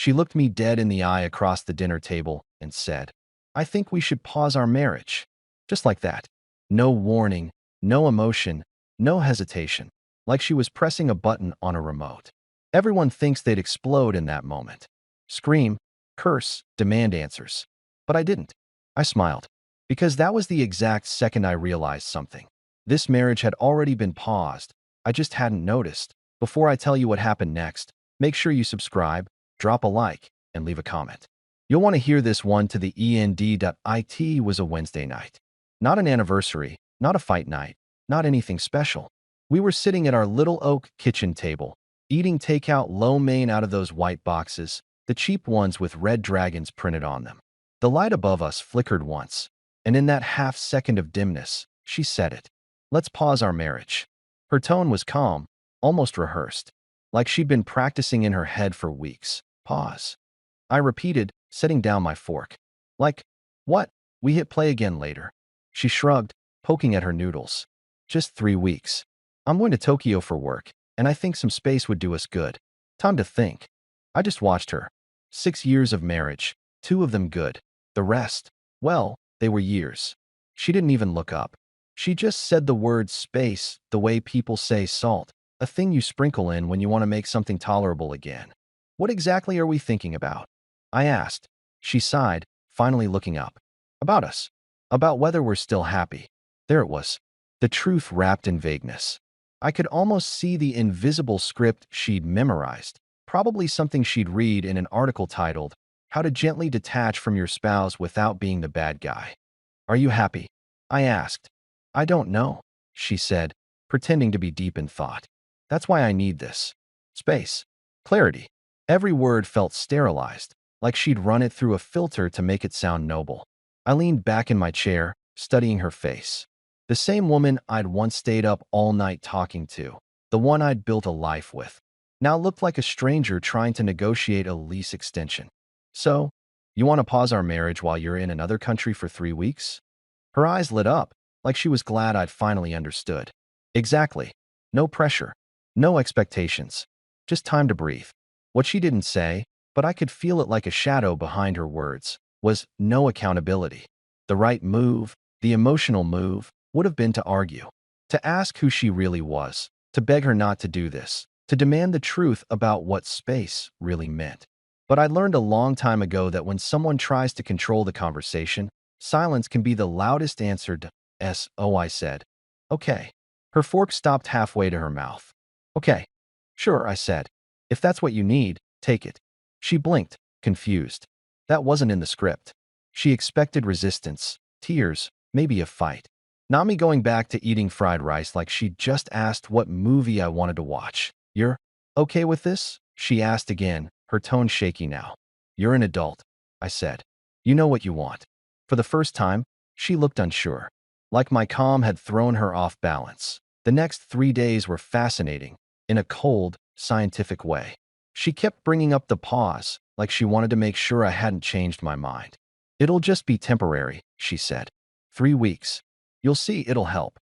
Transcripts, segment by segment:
She looked me dead in the eye across the dinner table and said, "I think we should pause our marriage." Just like that. No warning, no emotion, no hesitation. Like she was pressing a button on a remote. Everyone thinks they'd explode in that moment. Scream, curse, demand answers. But I didn't. I smiled. Because that was the exact second I realized something. This marriage had already been paused. I just hadn't noticed. Before I tell you what happened next, make sure you subscribe, drop a like, and leave a comment. You'll want to hear this one to the end. It was a Wednesday night. Not an anniversary, not a fight night, not anything special. We were sitting at our little oak kitchen table, eating takeout lo mein out of those white boxes, the cheap ones with red dragons printed on them. The light above us flickered once, and in that half-second of dimness, she said it. "Let's pause our marriage." Her tone was calm, almost rehearsed, like she'd been practicing in her head for weeks. Pause. I repeated, setting down my fork. Like, what? We hit play again later. She shrugged, poking at her noodles. Just 3 weeks. I'm going to Tokyo for work, and I think some space would do us good. Time to think. I just watched her. 6 years of marriage, 2 of them good. The rest, well, they were years. She didn't even look up. She just said the word space the way people say salt, a thing you sprinkle in when you want to make something tolerable again. What exactly are we thinking about? I asked. She sighed, finally looking up. About us. About whether we're still happy. There it was. The truth wrapped in vagueness. I could almost see the invisible script she'd memorized, probably something she'd read in an article titled, "How to Gently Detach from Your Spouse Without Being the Bad Guy." "Are you happy?" I asked. "I don't know," she said, pretending to be deep in thought. "That's why I need this. Space. Clarity." Every word felt sterilized, like she'd run it through a filter to make it sound noble. I leaned back in my chair, studying her face. The same woman I'd once stayed up all night talking to, the one I'd built a life with, now looked like a stranger trying to negotiate a lease extension. "So, you want to pause our marriage while you're in another country for 3 weeks?" Her eyes lit up, like she was glad I'd finally understood. Exactly. No pressure. No expectations. Just time to breathe. What she didn't say, but I could feel it like a shadow behind her words, was no accountability. The right move, the emotional move, would have been to argue, to ask who she really was, to beg her not to do this, to demand the truth about what space really meant. But I learned a long time ago that when someone tries to control the conversation, silence can be the loudest answer to "S." I said. "Okay." Her fork stopped halfway to her mouth. "Okay. Sure," I said. "If that's what you need, take it." She blinked, confused. That wasn't in the script. She expected resistance, tears, maybe a fight. Not me going back to eating fried rice like she'd just asked what movie I wanted to watch. "You're okay with this?" she asked again, her tone shaky now. "You're an adult," I said. "You know what you want." For the first time, she looked unsure, like my calm had thrown her off balance. The next 3 days were fascinating, in a cold, scientific way. She kept bringing up the pause, like she wanted to make sure I hadn't changed my mind. "It'll just be temporary," she said. 3 weeks. You'll see it'll help."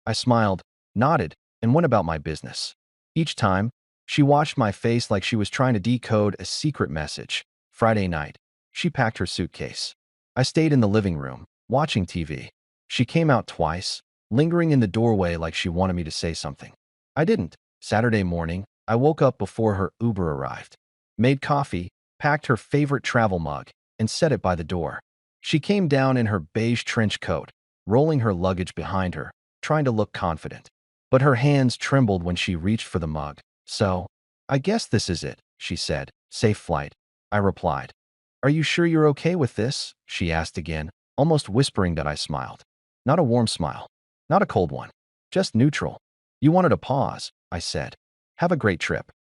I smiled, nodded, and went about my business. Each time, she watched my face like she was trying to decode a secret message. Friday night, she packed her suitcase. I stayed in the living room, watching TV. She came out twice, lingering in the doorway like she wanted me to say something. I didn't. Saturday morning, I woke up before her Uber arrived. Made coffee, packed her favorite travel mug, and set it by the door. She came down in her beige trench coat, rolling her luggage behind her, trying to look confident. But her hands trembled when she reached for the mug. "So, I guess this is it," she said. "Safe flight." I replied. "Are you sure you're okay with this?" she asked again, almost whispering that I smiled. Not a warm smile. Not a cold one. Just neutral. "You wanted a pause," I said. "Have a great trip."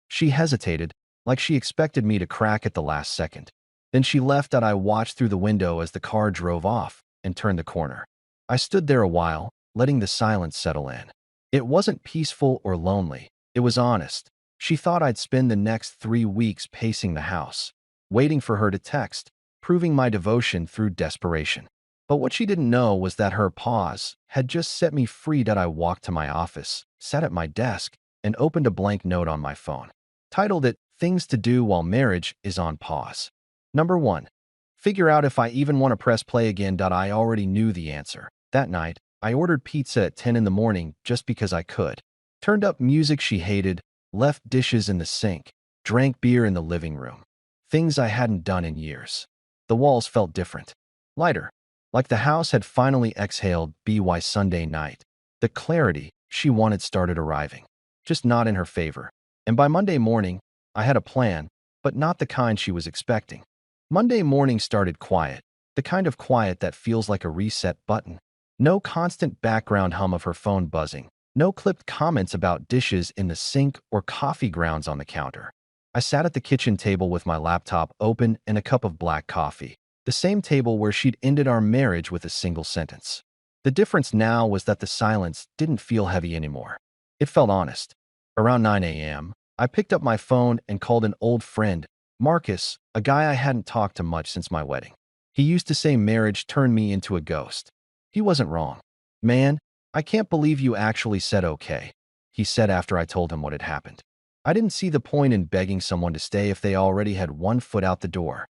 She hesitated, like she expected me to crack at the last second. Then she left and I watched through the window as the car drove off and turned the corner. I stood there a while, letting the silence settle in. It wasn't peaceful or lonely. It was honest. She thought I'd spend the next 3 weeks pacing the house, waiting for her to text, proving my devotion through desperation. But what she didn't know was that her pause had just set me free. That I walked to my office, sat at my desk, and opened a blank note on my phone. Titled it Things to do while marriage is on pause. Number 1. Figure out if I even want to press play again. I already knew the answer. That night, I ordered pizza at 10 in the morning just because I could. Turned up music she hated, left dishes in the sink, drank beer in the living room. Things I hadn't done in years. The walls felt different. Lighter. Like the house had finally exhaled by Sunday night. The clarity she wanted started arriving. Just not in her favor. And by Monday morning, I had a plan, but not the kind she was expecting. Monday morning started quiet, the kind of quiet that feels like a reset button. No constant background hum of her phone buzzing. No clipped comments about dishes in the sink or coffee grounds on the counter. I sat at the kitchen table with my laptop open and a cup of black coffee. The same table where she'd ended our marriage with a single sentence. The difference now was that the silence didn't feel heavy anymore. It felt honest. Around 9 a.m., I picked up my phone and called an old friend, Marcus, a guy I hadn't talked to much since my wedding. He used to say marriage turned me into a ghost. He wasn't wrong. "Man, I can't believe you actually said okay," he said after I told him what had happened. I didn't see the point in begging someone to stay if they already had one foot out the door.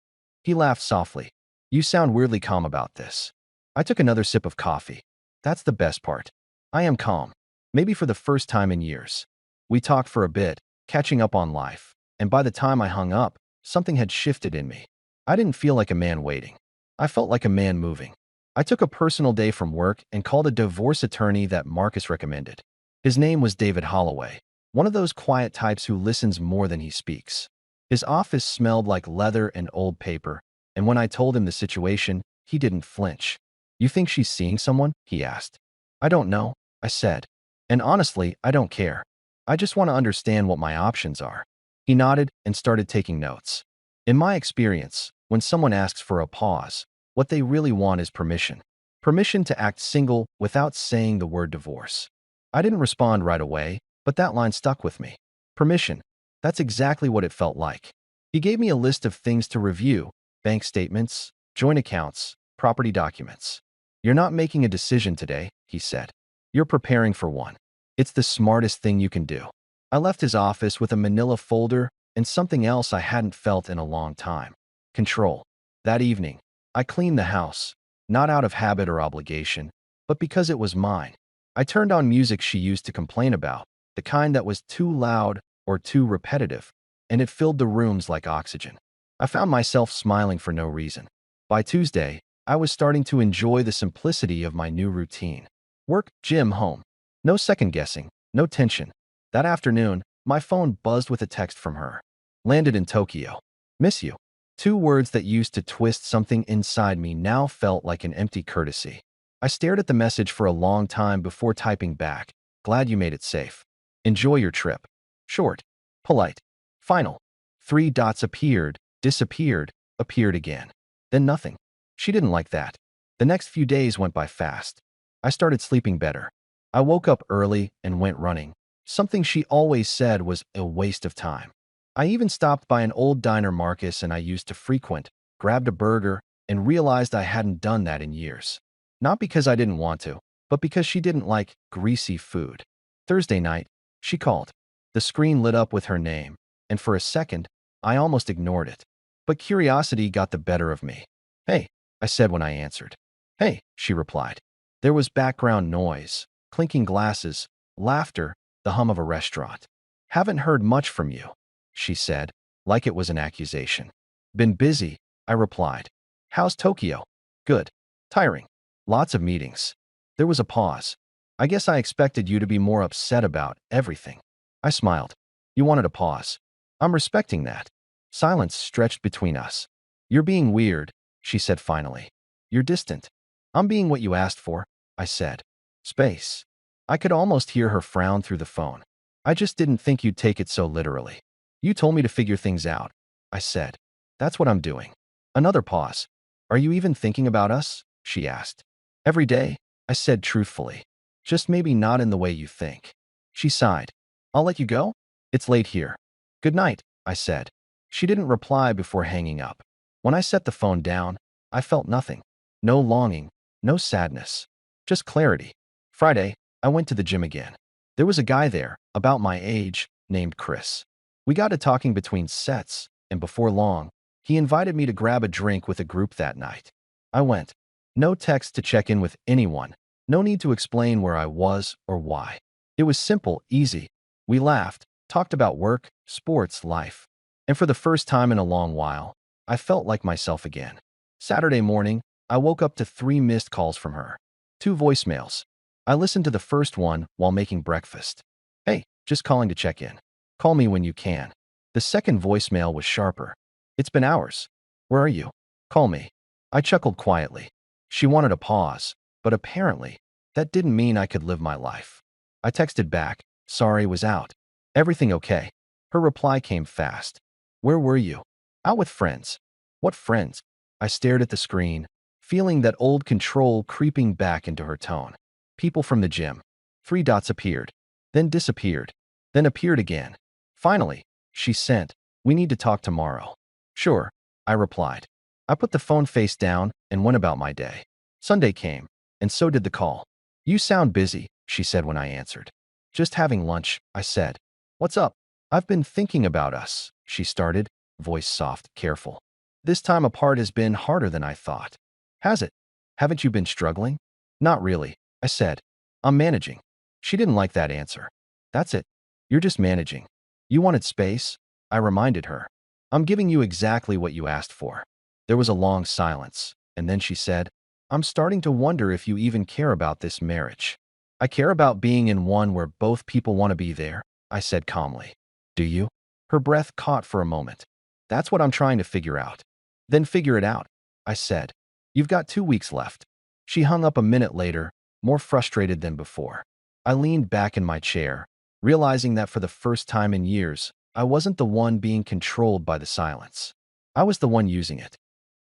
He laughed softly. "You sound weirdly calm about this." I took another sip of coffee. That's the best part. I am calm. Maybe for the first time in years. We talked for a bit, catching up on life, and by the time I hung up, something had shifted in me. I didn't feel like a man waiting. I felt like a man moving. I took a personal day from work and called a divorce attorney that Marcus recommended. His name was David Holloway, one of those quiet types who listens more than he speaks. His office smelled like leather and old paper, and when I told him the situation, he didn't flinch. "You think she's seeing someone?" he asked. "I don't know," I said. "And honestly, I don't care. I just want to understand what my options are." He nodded and started taking notes. In my experience, when someone asks for a pause, what they really want is permission. Permission to act single without saying the word divorce. I didn't respond right away, but that line stuck with me. Permission. That's exactly what it felt like. He gave me a list of things to review: bank statements, joint accounts, property documents. "You're not making a decision today," he said. "You're preparing for one. It's the smartest thing you can do." I left his office with a manila folder and something else I hadn't felt in a long time: control. That evening, I cleaned the house, not out of habit or obligation, but because it was mine. I turned on music she used to complain about, the kind that was too loud or too repetitive, and it filled the rooms like oxygen. I found myself smiling for no reason. By Tuesday, I was starting to enjoy the simplicity of my new routine. Work, gym, home. No second guessing, no tension. That afternoon, my phone buzzed with a text from her. "Landed in Tokyo. Miss you." 2 words that used to twist something inside me now felt like an empty courtesy. I stared at the message for a long time before typing back, "Glad you made it safe. Enjoy your trip." Short, polite, final. 3 dots appeared, disappeared, appeared again. Then nothing. She didn't like that. The next few days went by fast. I started sleeping better. I woke up early and went running. Something she always said was a waste of time. I even stopped by an old diner Marcus and I used to frequent, grabbed a burger, and realized I hadn't done that in years. Not because I didn't want to, but because she didn't like greasy food. Thursday night, she called. The screen lit up with her name, and for a second, I almost ignored it. But curiosity got the better of me. "Hey," I said when I answered. "Hey," she replied. There was background noise, clinking glasses, laughter, the hum of a restaurant. "Haven't heard much from you," she said, like it was an accusation. "Been busy," I replied. "How's Tokyo?" "Good. Tiring. Lots of meetings." There was a pause. "I guess I expected you to be more upset about everything." I smiled. "You wanted a pause. I'm respecting that." Silence stretched between us. "You're being weird," she said finally. "You're distant." "I'm being what you asked for," I said. Space. I could almost hear her frown through the phone. "I just didn't think you'd take it so literally." "You told me to figure things out," I said. "That's what I'm doing." Another pause. "Are you even thinking about us?" she asked. "Every day," I said truthfully. "Just maybe not in the way you think." She sighed. "I'll let you go? It's late here." "Good night," I said. She didn't reply before hanging up. When I set the phone down, I felt nothing. No longing, no sadness, just clarity. Friday, I went to the gym again. There was a guy there, about my age, named Chris. We got to talking between sets, and before long, he invited me to grab a drink with a group that night. I went. No text to check in with anyone. No need to explain where I was or why. It was simple, easy. We laughed, talked about work, sports, life. And for the first time in a long while, I felt like myself again. Saturday morning, I woke up to 3 missed calls from her. 2 voicemails. I listened to the first one while making breakfast. Hey, just calling to check in. Call me when you can. The second voicemail was sharper. It's been hours. Where are you? Call me. I chuckled quietly. She wanted a pause, but apparently, that didn't mean I could live my life. I texted back, sorry, was out. Everything okay? Her reply came fast. Where were you? Out with friends. What friends? I stared at the screen, feeling that old control creeping back into her tone. People from the gym. 3 dots appeared, then disappeared, then appeared again. Finally, she sent, we need to talk tomorrow. Sure, I replied. I put the phone face down and went about my day. Sunday came, and so did the call. You sound busy, she said when I answered. Just having lunch, I said. What's up? I've been thinking about us, she started, voice soft, careful. This time apart has been harder than I thought. Has it? Haven't you been struggling? Not really, I said. I'm managing. She didn't like that answer. That's it. You're just managing. You wanted space? I reminded her. I'm giving you exactly what you asked for. There was a long silence, and then she said, I'm starting to wonder if you even care about this marriage. I care about being in one where both people want to be there, I said calmly. Do you? Her breath caught for a moment. That's what I'm trying to figure out. Then figure it out, I said. You've got 2 weeks left. She hung up a minute later, more frustrated than before. I leaned back in my chair, realizing that for the first time in years, I wasn't the one being controlled by the silence. I was the one using it.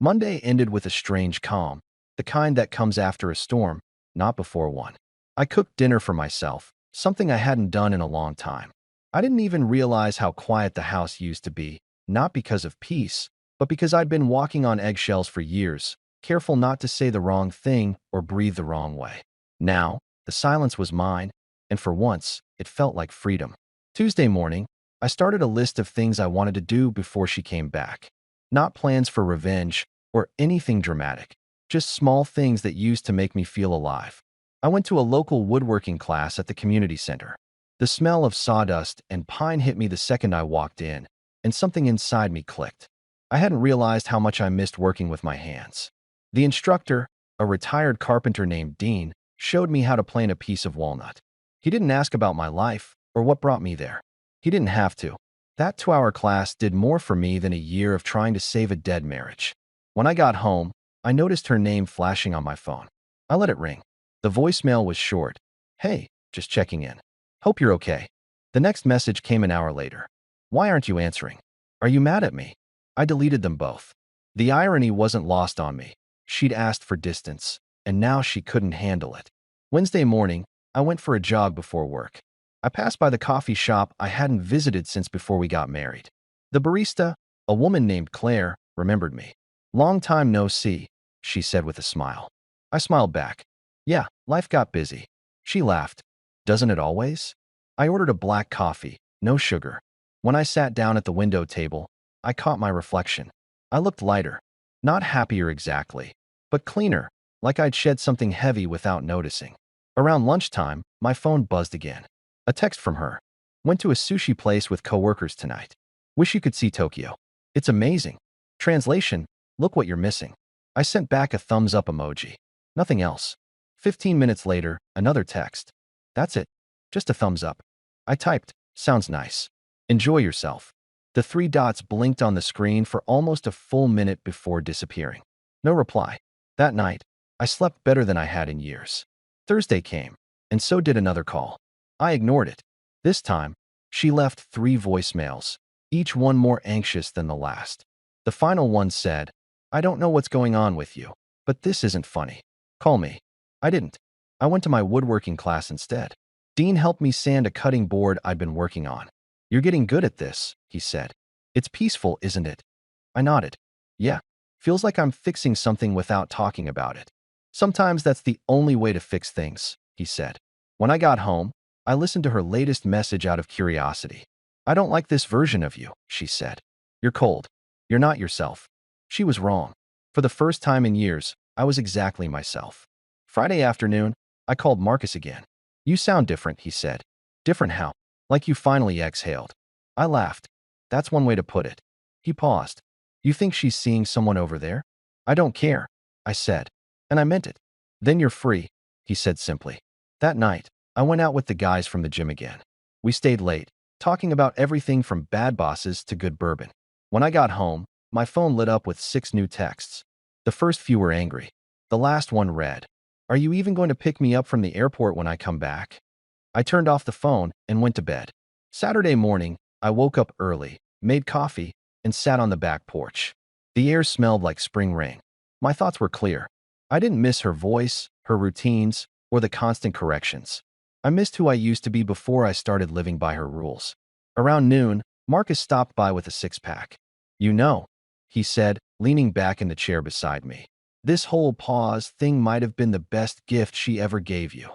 Monday ended with a strange calm, the kind that comes after a storm, not before one. I cooked dinner for myself, something I hadn't done in a long time. I didn't even realize how quiet the house used to be, not because of peace, but because I'd been walking on eggshells for years, careful not to say the wrong thing or breathe the wrong way. Now, the silence was mine, and for once, it felt like freedom. Tuesday morning, I started a list of things I wanted to do before she came back. Not plans for revenge or anything dramatic, just small things that used to make me feel alive. I went to a local woodworking class at the community center. The smell of sawdust and pine hit me the second I walked in, and something inside me clicked. I hadn't realized how much I missed working with my hands. The instructor, a retired carpenter named Dean, showed me how to plane a piece of walnut. He didn't ask about my life or what brought me there. He didn't have to. That 2-hour class did more for me than a year of trying to save a dead marriage. When I got home, I noticed her name flashing on my phone. I let it ring. The voicemail was short. Hey, just checking in. Hope you're okay. The next message came an hour later. Why aren't you answering? Are you mad at me? I deleted them both. The irony wasn't lost on me. She'd asked for distance, and now she couldn't handle it. Wednesday morning, I went for a jog before work. I passed by the coffee shop I hadn't visited since before we got married. The barista, a woman named Claire, remembered me. Long time no see, she said with a smile. I smiled back. Yeah, life got busy. She laughed. Doesn't it always? I ordered a black coffee, no sugar. When I sat down at the window table, I caught my reflection. I looked lighter. Not happier exactly, but cleaner, like I'd shed something heavy without noticing. Around lunchtime, my phone buzzed again. A text from her. Went to a sushi place with coworkers tonight. Wish you could see Tokyo. It's amazing. Translation, look what you're missing. I sent back a thumbs up emoji. Nothing else. 15 minutes later, another text. That's it. Just a thumbs up. I typed, sounds nice. Enjoy yourself. The 3 dots blinked on the screen for almost a full minute before disappearing. No reply. That night, I slept better than I had in years. Thursday came, and so did another call. I ignored it. This time, she left 3 voicemails, each one more anxious than the last. The final one said, I don't know what's going on with you, but this isn't funny. Call me. I didn't. I went to my woodworking class instead. Dean helped me sand a cutting board I'd been working on. You're getting good at this, he said. It's peaceful, isn't it? I nodded. Yeah. Feels like I'm fixing something without talking about it. Sometimes that's the only way to fix things, he said. When I got home, I listened to her latest message out of curiosity. I don't like this version of you, she said. You're cold. You're not yourself. She was wrong. For the first time in years, I was exactly myself. Friday afternoon, I called Marcus again. You sound different, he said. Different how? Like you finally exhaled. I laughed. That's one way to put it. He paused. You think she's seeing someone over there? I don't care, I said. And I meant it. Then you're free, he said simply. That night, I went out with the guys from the gym again. We stayed late, talking about everything from bad bosses to good bourbon. When I got home, my phone lit up with 6 new texts. The first few were angry. The last one read, "Are you even going to pick me up from the airport when I come back?" I turned off the phone and went to bed. Saturday morning, I woke up early, made coffee, and sat on the back porch. The air smelled like spring rain. My thoughts were clear. I didn't miss her voice, her routines, or the constant corrections. I missed who I used to be before I started living by her rules. Around noon, Marcus stopped by with a six-pack. You know, he said, leaning back in the chair beside me. This whole pause thing might have been the best gift she ever gave you.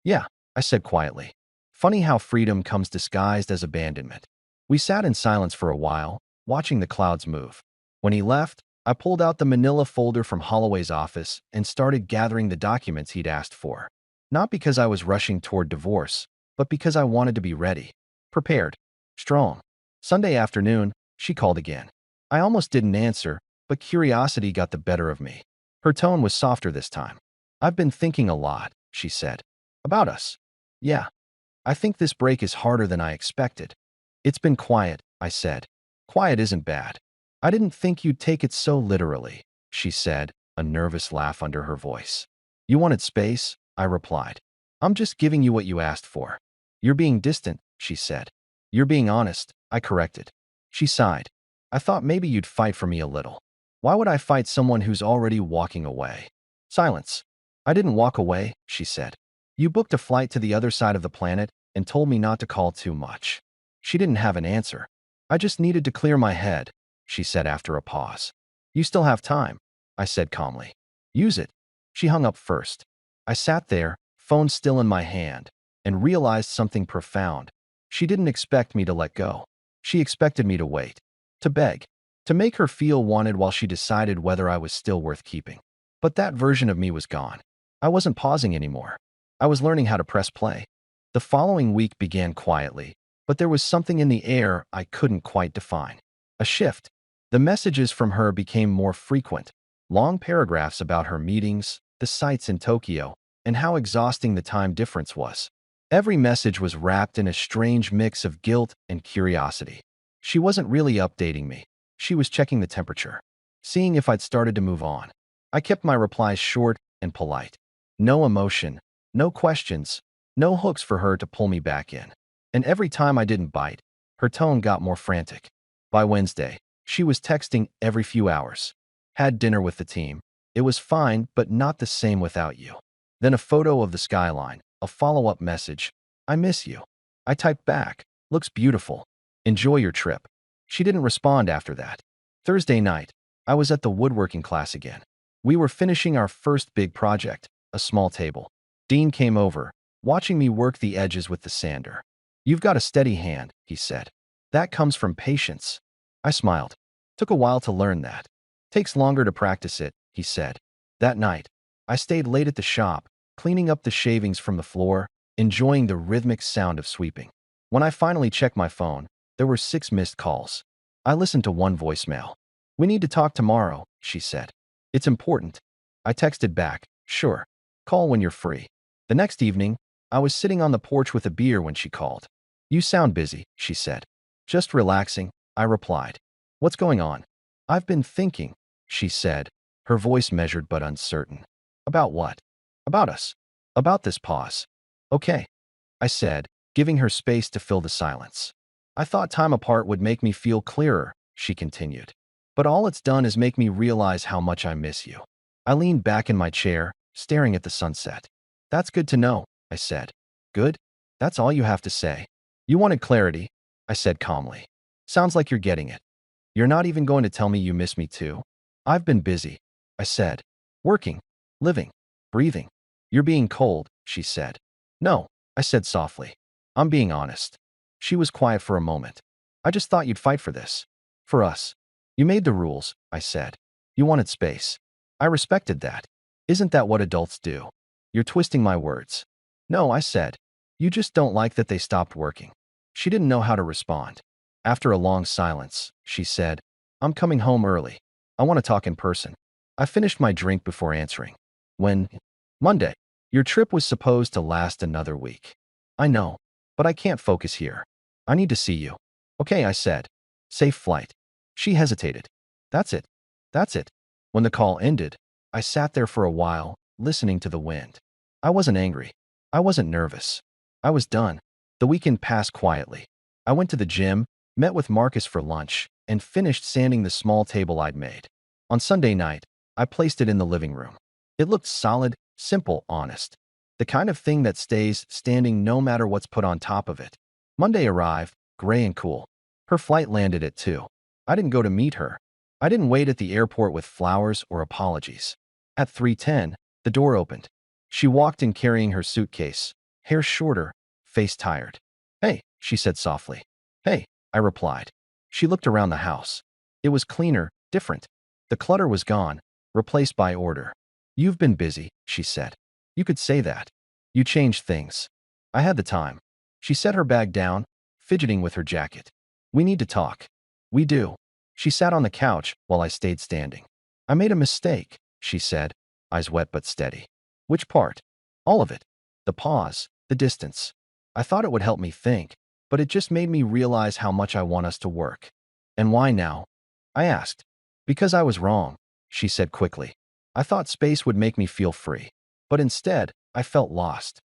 Yeah, I said quietly. Funny how freedom comes disguised as abandonment. We sat in silence for a while, watching the clouds move. When he left, I pulled out the manila folder from Holloway's office and started gathering the documents he'd asked for. Not because I was rushing toward divorce, but because I wanted to be ready, prepared, strong. Sunday afternoon, she called again. I almost didn't answer, but curiosity got the better of me. Her tone was softer this time. I've been thinking a lot, she said. About us. Yeah. I think this break is harder than I expected. It's been quiet, I said. Quiet isn't bad. I didn't think you'd take it so literally, she said, a nervous laugh under her voice. You wanted space, I replied. I'm just giving you what you asked for. You're being distant, she said. You're being honest, I corrected. She sighed. I thought maybe you'd fight for me a little. Why would I fight someone who's already walking away? Silence. I didn't walk away, she said. You booked a flight to the other side of the planet and told me not to call too much. She didn't have an answer. I just needed to clear my head, she said after a pause. You still have time, I said calmly. Use it. She hung up first. I sat there, phone still in my hand, and realized something profound. She didn't expect me to let go. She expected me to wait, to beg, to make her feel wanted while she decided whether I was still worth keeping. But that version of me was gone. I wasn't pausing anymore. I was learning how to press play. The following week began quietly, but there was something in the air I couldn't quite define. A shift. The messages from her became more frequent. Long paragraphs about her meetings, the sights in Tokyo, and how exhausting the time difference was. Every message was wrapped in a strange mix of guilt and curiosity. She wasn't really updating me. She was checking the temperature, seeing if I'd started to move on. I kept my replies short and polite. No emotion, no questions, no hooks for her to pull me back in. And every time I didn't bite, her tone got more frantic. By Wednesday, she was texting every few hours. Had dinner with the team. It was fine, but not the same without you. Then a photo of the skyline, a follow-up message. I miss you. I typed back. Looks beautiful. Enjoy your trip. She didn't respond after that. Thursday night, I was at the woodworking class again. We were finishing our first big project, a small table. Dean came over, watching me work the edges with the sander. You've got a steady hand, he said. That comes from patience. I smiled. Took a while to learn that. Takes longer to practice it, he said. That night, I stayed late at the shop, cleaning up the shavings from the floor, enjoying the rhythmic sound of sweeping. When I finally checked my phone, there were 6 missed calls. I listened to one voicemail. We need to talk tomorrow, she said. It's important. I texted back, sure. Call when you're free. The next evening, I was sitting on the porch with a beer when she called. You sound busy, she said. Just relaxing, I replied. What's going on? I've been thinking, she said, her voice measured but uncertain. About what? About us. About this pause. Okay, I said, giving her space to fill the silence. I thought time apart would make me feel clearer, she continued. But all it's done is make me realize how much I miss you. I leaned back in my chair, staring at the sunset. That's good to know, I said. Good? That's all you have to say. You wanted clarity, I said calmly. Sounds like you're getting it. You're not even going to tell me you miss me too? I've been busy, I said. Working, living, breathing. You're being cold, she said. No, I said softly. I'm being honest. She was quiet for a moment. I just thought you'd fight for this. For us. You made the rules, I said. You wanted space. I respected that. Isn't that what adults do? You're twisting my words. No, I said. You just don't like that they stopped working. She didn't know how to respond. After a long silence, she said, I'm coming home early. I want to talk in person. I finished my drink before answering. When? Monday. Your trip was supposed to last another week. I know, but I can't focus here. I need to see you. Okay, I said. Safe flight. She hesitated. That's it. That's it. When the call ended, I sat there for a while, listening to the wind. I wasn't angry. I wasn't nervous. I was done. The weekend passed quietly. I went to the gym, met with Marcus for lunch, and finished sanding the small table I'd made. On Sunday night, I placed it in the living room. It looked solid, simple, honest. The kind of thing that stays standing no matter what's put on top of it. Monday arrived, gray and cool. Her flight landed at 2. I didn't go to meet her. I didn't wait at the airport with flowers or apologies. At 3:10, the door opened. She walked in carrying her suitcase, hair shorter, face tired. Hey, she said softly. Hey, I replied. She looked around the house. It was cleaner, different. The clutter was gone, replaced by order. You've been busy, she said. You could say that. You changed things. I had the time. She set her bag down, fidgeting with her jacket. We need to talk. We do. She sat on the couch while I stayed standing. I made a mistake, she said, eyes wet but steady. Which part? All of it. The pause, the distance. I thought it would help me think, but it just made me realize how much I want us to work. And why now? I asked. Because I was wrong, she said quickly. I thought space would make me feel free, but instead, I felt lost.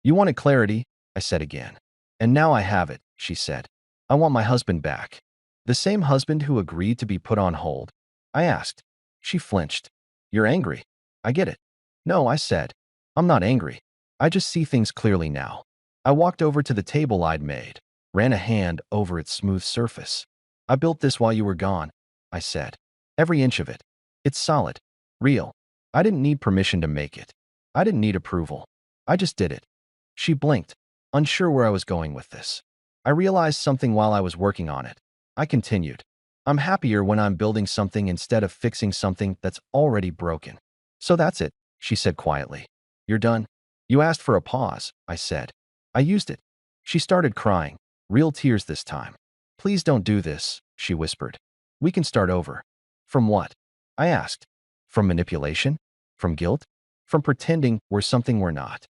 You wanted clarity, I said again. And now I have it, she said. I want my husband back. The same husband who agreed to be put on hold? I asked. She flinched. You're angry. I get it. No, I said. I'm not angry. I just see things clearly now. I walked over to the table I'd made, ran a hand over its smooth surface. I built this while you were gone, I said. Every inch of it. It's solid. Real. I didn't need permission to make it. I didn't need approval. I just did it. She blinked, unsure where I was going with this. I realized something while I was working on it. I continued. I'm happier when I'm building something instead of fixing something that's already broken. So that's it, she said quietly. You're done? You asked for a pause, I said. I used it. She started crying, real tears this time. Please don't do this, she whispered. We can start over. From what? I asked. From manipulation? From guilt? From pretending we're something we're not?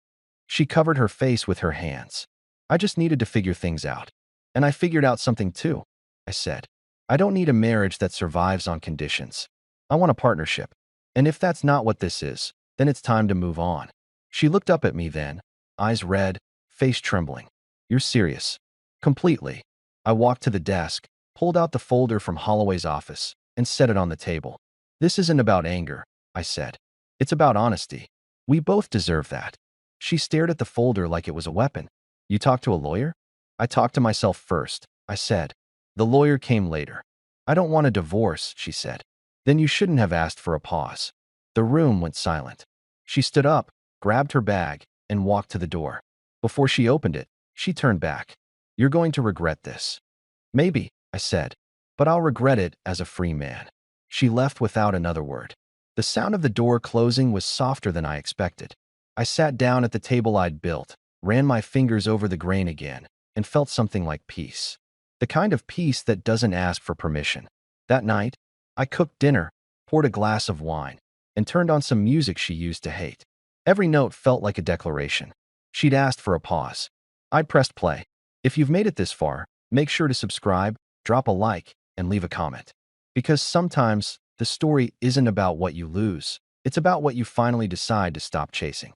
She covered her face with her hands. I just needed to figure things out. And I figured out something too, I said. I don't need a marriage that survives on conditions. I want a partnership. And if that's not what this is, then it's time to move on. She looked up at me then, eyes red, face trembling. You're serious? Completely. I walked to the desk, pulled out the folder from Holloway's office, and set it on the table. This isn't about anger, I said. It's about honesty. We both deserve that. She stared at the folder like it was a weapon. You talked to a lawyer? I talked to myself first, I said. The lawyer came later. I don't want a divorce, she said. Then you shouldn't have asked for a pause. The room went silent. She stood up, grabbed her bag, and walked to the door. Before she opened it, she turned back. You're going to regret this. Maybe, I said, but I'll regret it as a free man. She left without another word. The sound of the door closing was softer than I expected. I sat down at the table I'd built, ran my fingers over the grain again, and felt something like peace. The kind of peace that doesn't ask for permission. That night, I cooked dinner, poured a glass of wine, and turned on some music she used to hate. Every note felt like a declaration. She'd asked for a pause. I'd pressed play. If you've made it this far, make sure to subscribe, drop a like, and leave a comment. Because sometimes, the story isn't about what you lose. It's about what you finally decide to stop chasing.